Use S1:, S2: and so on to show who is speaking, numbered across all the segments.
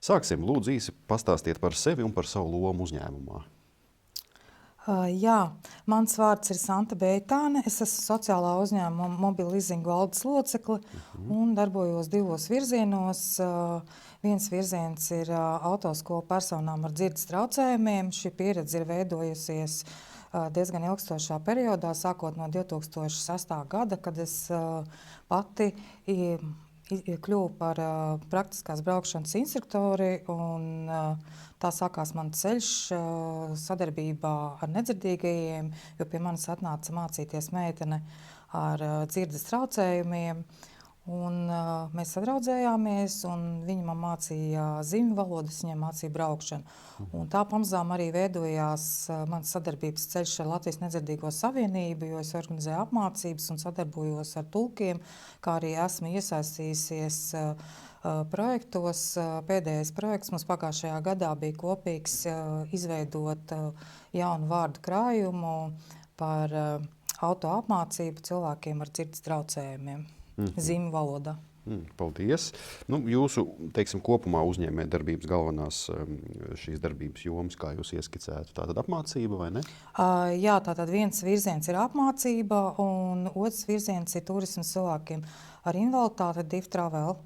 S1: Sāksim, lūdzu, īsi pastāstiet par sevi un par savu lomu uzņēmumā.
S2: Jā, mans vārds ir Santa Beitāne. Es esmu sociālā uzņēmuma Mobile Leasing valdes locekle un darbojos divos virzienos. Viens virziens ir autoskola personām ar dzirdes traucējumiem. Šī pieredze ir veidojusies diezgan ilgstošā periodā, sākot no 2006. gada, kad es pati kļuvu par praktiskās braukšanas instruktori. Tā sākās mans ceļš sadarbībā ar nedzirdīgajiem, jo pie manis atnāca mācīties meitene ar dzirdes traucējumiem. Mēs sadraudzējāmies, un viņa man mācīja zīmju valodu, es viņai mācīju braukšanu. Tā pamazām arī veidojās mans sadarbības ceļš ar Latvijas nedzirdīgo savienību, jo es organizēju apmācības un sadarbojos ar tulkiem, kā arī esmu iesaistījusies projektos. Pēdējais projekts mums pagājušajā gadā bija kopīgs izveidot jaunu vārdu krājumu par auto apmācību cilvēkiem ar dzirdes traucējumiem. Zīmju valodā.
S1: Paldies. Jūsu, teiksim, kopumā uzņēmējdarbības galvenās šīs darbības jomas, kā jūs ieskicētu, tātad apmācība vai ne?
S2: Jā, tātad viens virziens ir apmācība, un otrs virziens ir turisms cilvēkiem ar invaliditāti, Div Travel.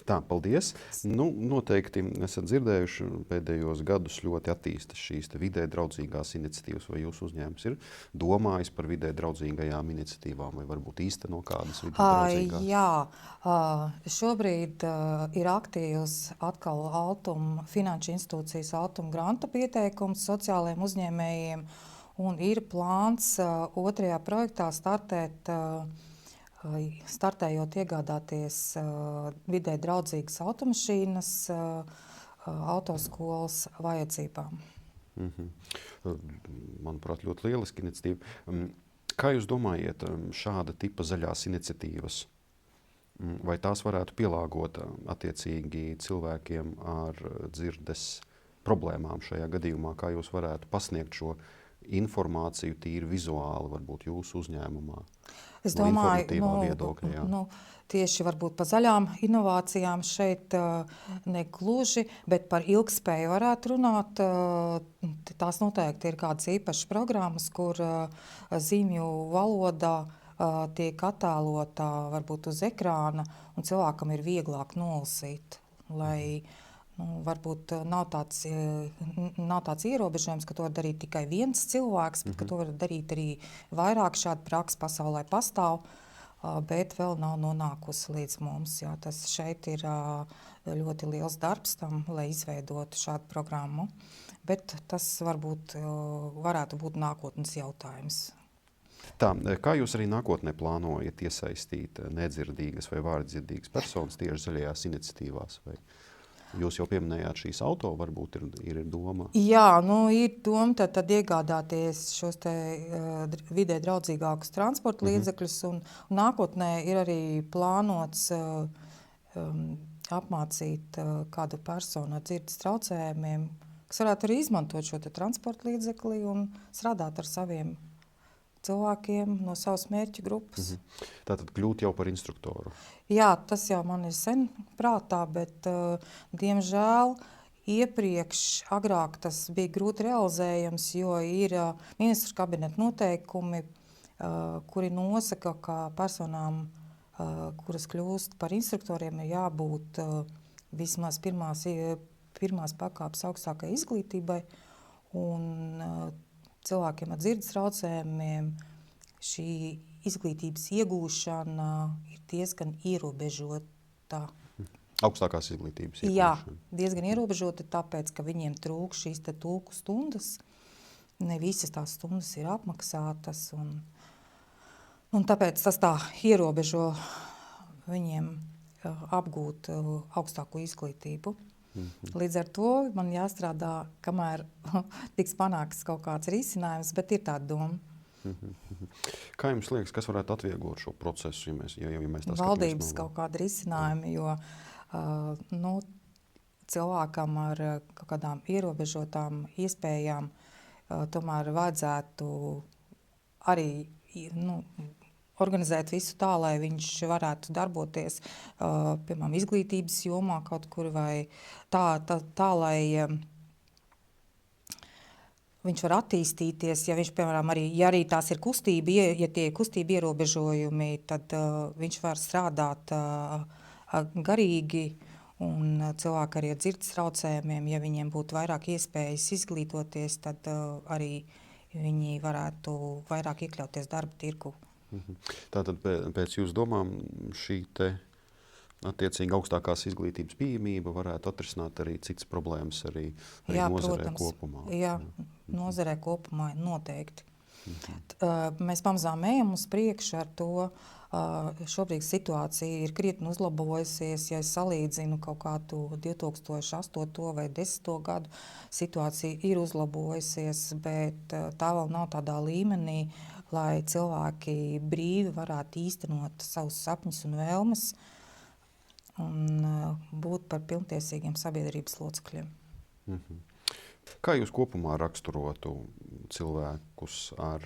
S1: Tā, paldies. Noteikti esat dzirdējuši, pēdējos gadus ļoti attīstas šīs vidē draudzīgās iniciatīvas, vai jūsu uzņēmums ir domājis par vidē draudzīgajām iniciatīvām, vai varbūt īsteno kādas vidē draudzīgās?
S2: Jā, šobrīd ir aktīvs atkal finanšu institūcijas Altuma granta pieteikums sociālajiem uzņēmējiem, un ir plāns otrajā projektā startējot iegādāties vidē draudzīgas automašīnas autoskolas vajadzībām.
S1: Manuprāt, ļoti lieliski iniciatīva. Kā jūs domājat, šāda tipa zaļās iniciatīvas, vai tās varētu pielāgot attiecīgi cilvēkiem ar dzirdes problēmām šajā gadījumā? Kā jūs varētu pasniegt šo informāciju tīri vizuāli, varbūt jūsu uzņēmumā?
S2: Es domāju, tieši varbūt par zaļām inovācijām šeit negluži, bet par ilgspēju varētu runāt. Tās noteikti ir kādas īpašas programmas, kur zīmju valodā tiek attēlota varbūt uz ekrāna, un cilvēkam ir vieglāk nolasīt, lai varbūt nav tāds ierobežojums, ka to var darīt tikai viens cilvēks, bet ka to var darīt arī vairāk. Šāda praksa pasaulē pastāv, bet vēl nav nonākusi līdz mums. Jā, tas šeit ir ļoti liels darbs tam, lai izveidotu šādu programmu, bet tas varētu būt nākotnes jautājums.
S1: Tā, kā jūs arī nākotnē plānojat iesaistīt nedzirdīgas vai vārdzirdīgas personas tieši zaļajās iniciatīvās? Vai jūs jau pieminējāt šīs auto, varbūt ir doma?
S2: Jā, ir doma tad iegādāties šos vidē draudzīgākus transporta līdzekļus, un nākotnē ir arī plānots apmācīt kādu personu ar dzirdes traucējumiem, kas varētu arī izmantot šo transporta līdzekli un strādāt ar saviem cilvēkiem no savas mērķu grupas.
S1: Tātad kļūt jau par instruktoru?
S2: Jā, tas jau man ir sen prātā, bet diemžēl agrāk tas bija grūti realizējams, jo ir ministru kabineta noteikumi, kuri nosaka, ka personām, kuras kļūst par instruktoriem, ir jābūt vismaz pirmās pakāpes augstākai izglītībai, un cilvēkiem ar dzirdes traucējumiem šī izglītības iegūšana ir diezgan ierobežota.
S1: Augstākās izglītības iegūšana?
S2: Jā, diezgan ierobežota, tāpēc, ka viņiem trūkst šīs tulku stundas. Ne visas tās stundas ir apmaksātas, un tāpēc tas tā ierobežo viņiem apgūt augstāko izglītību. Līdz ar to man jāstrādā, kamēr tiks panākts kaut kāds risinājums, bet ir tāda doma.
S1: Kā jums liekas, kas varētu atvieglot šo procesu, ja mēs tā skatāmies?
S2: Valdības kaut kāda risinājuma, jo cilvēkam ar kaut kādām ierobežotām iespējām tomēr vajadzētu arī organizēt visu tā, lai viņš varētu darboties, piemēram, izglītības jomā kaut kur vai tā lai viņš var attīstīties, ja viņš, piemēram, ja arī tās ir ja tie ir kustība ierobežojumi, tad viņš var strādāt garīgi, un cilvēki arī ar dzirdes traucējumiem, ja viņiem būtu vairāk iespējas izglītoties, tad arī viņi varētu vairāk iekļauties darba tirgu.
S1: Tātad pēc jūsu domām šī te attiecīgi augstākās izglītības pieejamība varētu atrisināt arī citas problēmas arī nozarē
S2: protams,
S1: kopumā.
S2: Jā, nozarē kopumā noteikti. Mēs pamazām ejam uz priekšu ar to. Šobrīd situācija ir krietni uzlabojusies. Ja es salīdzinu kaut kādu 2008. vai 2010. gadu, situācija ir uzlabojusies, bet tā vēl nav tādā līmenī, lai cilvēki brīvi varētu īstenot savus sapņus un vēlmes un būt par pilntiesīgiem sabiedrības locekļiem.
S1: Kā jūs kopumā raksturotu cilvēkus ar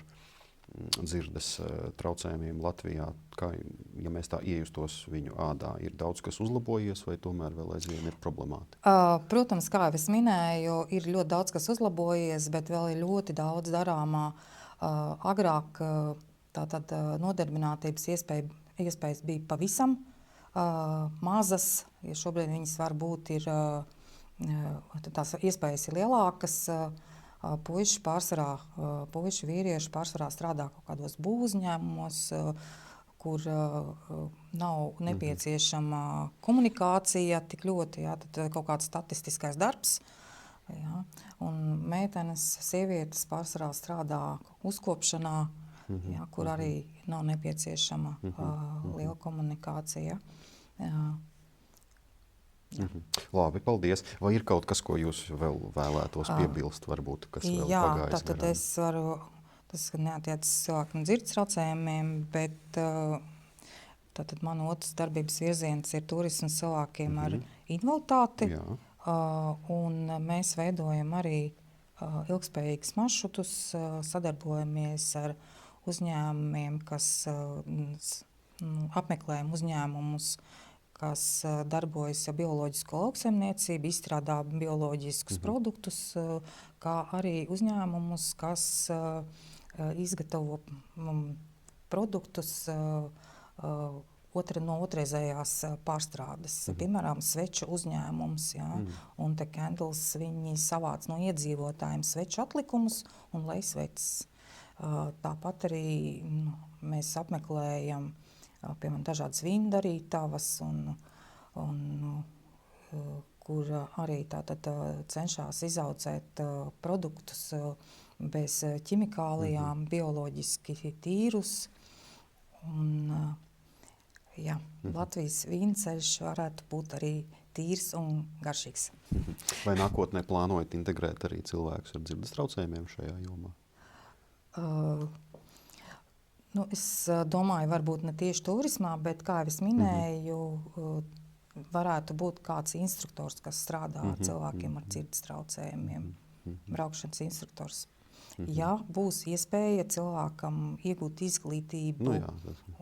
S1: dzirdes traucējumiem Latvijā? Kā, ja mēs tā iejustos viņu ādā, ir daudz kas uzlabojies vai tomēr vēl aizvien ir problemātika?
S2: Protams, kā jau es minēju, ir ļoti daudz kas uzlabojies, bet vēl ir ļoti daudz darāmā. Agrāk tātad nodarbinātības iespējas bija pavisam mazas, ja šobrīd viņas varbūt ir, tās iespējas ir lielākas. Puiši, vīrieši pārsvarā strādā kaut kādos būvuzņēmumos, kur nav nepieciešama komunikācija tik ļoti, jā, tad kaut kāds statistiskais darbs. Jā. Un meitenes, sievietes pārsvarā strādā uzkopšanā, jā, kur arī nav nepieciešama liela komunikācija. Jā.
S1: Labi, paldies. Vai ir kaut kas, ko jūs vēl vēlētos piebilst, varbūt, kas vēl pagājis
S2: tātad
S1: garām?
S2: es varu, tas neatiecas cilvēkiem dzirdes traucējumiem, bet tātad man otrs darbības virziens ir turisms cilvēkiem ar invaliditāti.
S1: Jā.
S2: Un mēs veidojam arī ilgspējīgus maršrutus, sadarbojamies ar uzņēmumiem, kas apmeklējam uzņēmumus, kas darbojas ar bioloģisko lauksaimniecību, izstrādā bioloģiskus produktus, kā arī uzņēmumus, kas izgatavo produktus no otrreizējās pārstrādes. Piemēram, sveču uzņēmums, jā, un te Candles, viņi savāc no iedzīvotājiem sveču atlikumus un lej sveces. Tāpat arī mēs apmeklējam piemēram, dažādas vīndarītavas, kur arī tātad cenšas izaudzēt produktus bez ķimikālijām, bioloģiski tīrus. Jā, Latvijas vīnceļš varētu būt arī tīrs un garšīgs.
S1: Vai nākotnē plānojat integrēt arī cilvēkus ar dzirdes traucējumiem šajā jomā?
S2: Es domāju, varbūt ne tieši turismā, bet, kā jau es minēju, varētu būt kāds instruktors, kas strādā ar cilvēkiem ar dzirdes traucējumiem, braukšanas instruktors. Ja būs iespēja cilvēkam iegūt izglītību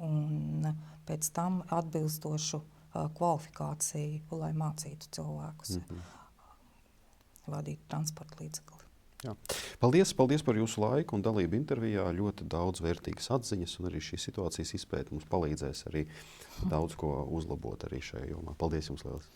S2: un pēc tam atbilstošu kvalifikāciju, lai mācītu cilvēkus vadīt transporta līdzekli.
S1: Jā. Paldies par jūsu laiku un dalību intervijā. Ļoti daudz vērtīgas atziņas, un arī šīs situācijas izpēte mums palīdzēs arī daudz ko uzlabot arī šajā jomā. Paldies jums liels!